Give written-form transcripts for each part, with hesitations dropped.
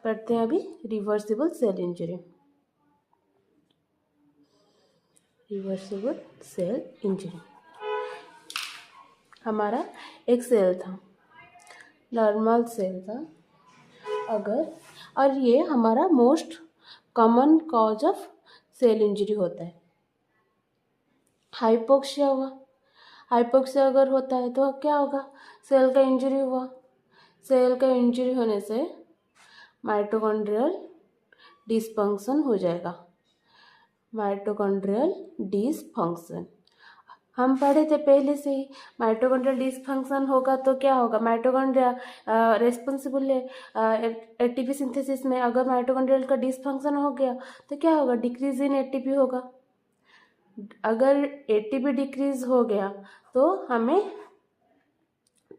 पढ़ते हैं अभी reversible cell injury. Reversible cell injury, हमारा एक सेल था, नॉर्मल सेल था अगर, और ये हमारा most common cause of cell injury होता है। हाइपोक्सिया हुआ, हाइपोक्सिया अगर होता है तो क्या होगा, सेल का इंजरी हुआ। सेल का इंजरी होने से माइटोकॉन्ड्रियल डिसफंक्शन हो जाएगा। माइटोकॉन्ड्रियल डिसफंक्शन हम पढ़े थे पहले से ही। माइटोकॉन्ड्रियल डिसफंक्शन होगा तो क्या होगा, माइटोकॉन्ड्रिया रेस्पॉन्सिबल है एटीपी सिंथेसिस में। अगर माइटोकॉन्ड्रियल का डिसफंक्शन हो गया तो क्या होगा, डिक्रीज इन एटीपी होगा। अगर एटीपी डिक्रीज हो गया तो हमें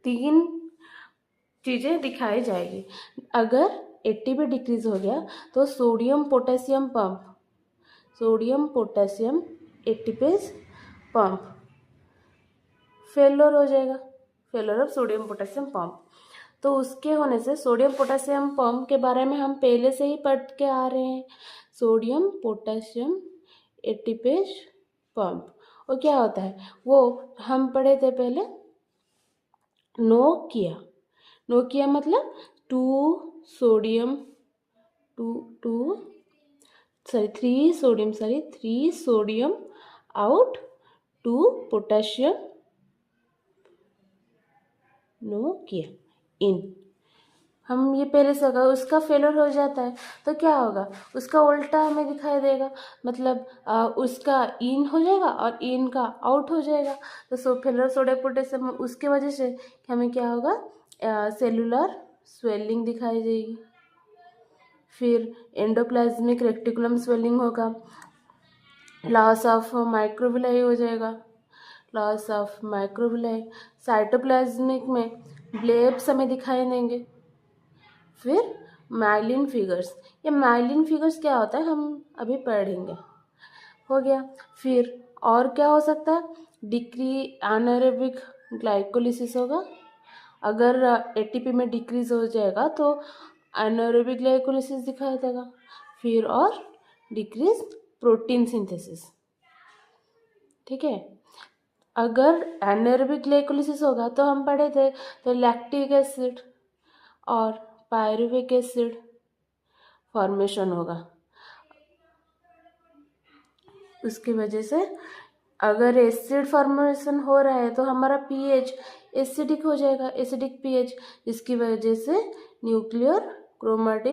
3 चीज़ें दिखाई जाएगी। अगर एटीपी डिक्रीज हो गया तो sodium potassium pump, sodium potassium ATPase pump failure हो जाएगा, failure of sodium potassium pump. तो उसके होने से सोडियम पोटेशियम पंप के बारे में हम पहले से ही पढ़ के आ रहे हैं, सोडियम पोटेशियम एटीपेज पंप। और क्या होता है वो हम पढ़े थे पहले, नोकिया। नोकिया मतलब 3 सोडियम आउट 2 पोटेशियम, नोकिया इन। हम ये पहले से अगर उसका फेलर हो जाता है तो क्या होगा, उसका उल्टा हमें दिखाई देगा, मतलब उसका इन हो जाएगा और इन का आउट हो जाएगा। तो फेलर सोडियम पोटेशियम, उसके वजह से हमें क्या होगा, सेलुलर स्वेलिंग दिखाई देगी। फिर एंडोप्लाज्मिक रेक्टिकुलम स्वेलिंग होगा, लॉस ऑफ माइक्रोविलाई हो जाएगा, लॉस ऑफ माइक्रोविलाई। साइटोप्लाज्मिक में ब्लेब्स हमें दिखाई देंगे। फिर माइलिन फिगर्स, ये माइलिन फिगर्स क्या होता है हम अभी पढ़ेंगे, हो गया। फिर और क्या हो सकता है, एनारोबिक ग्लाइकोलिसिस होगा। अगर एटीपी में डिक्रीज हो जाएगा तो एनारोबिक ग्लाइकोलिसिस दिखाई देगा। फिर और डिक्रीज प्रोटीन सिंथेसिस, ठीक है। अगर एनारोबिक ग्लाइकोलिसिस होगा तो हम पढ़े थे तो लैक्टिक एसिड और पायरुविक एसिड फॉर्मेशन होगा। उसकी वजह से अगर एसिड फॉर्मेशन हो रहा है तो हमारा पीएच एसिडिक हो जाएगा, एसिडिक पीएच, जिसकी वजह से न्यूक्लियर क्रोमैटिक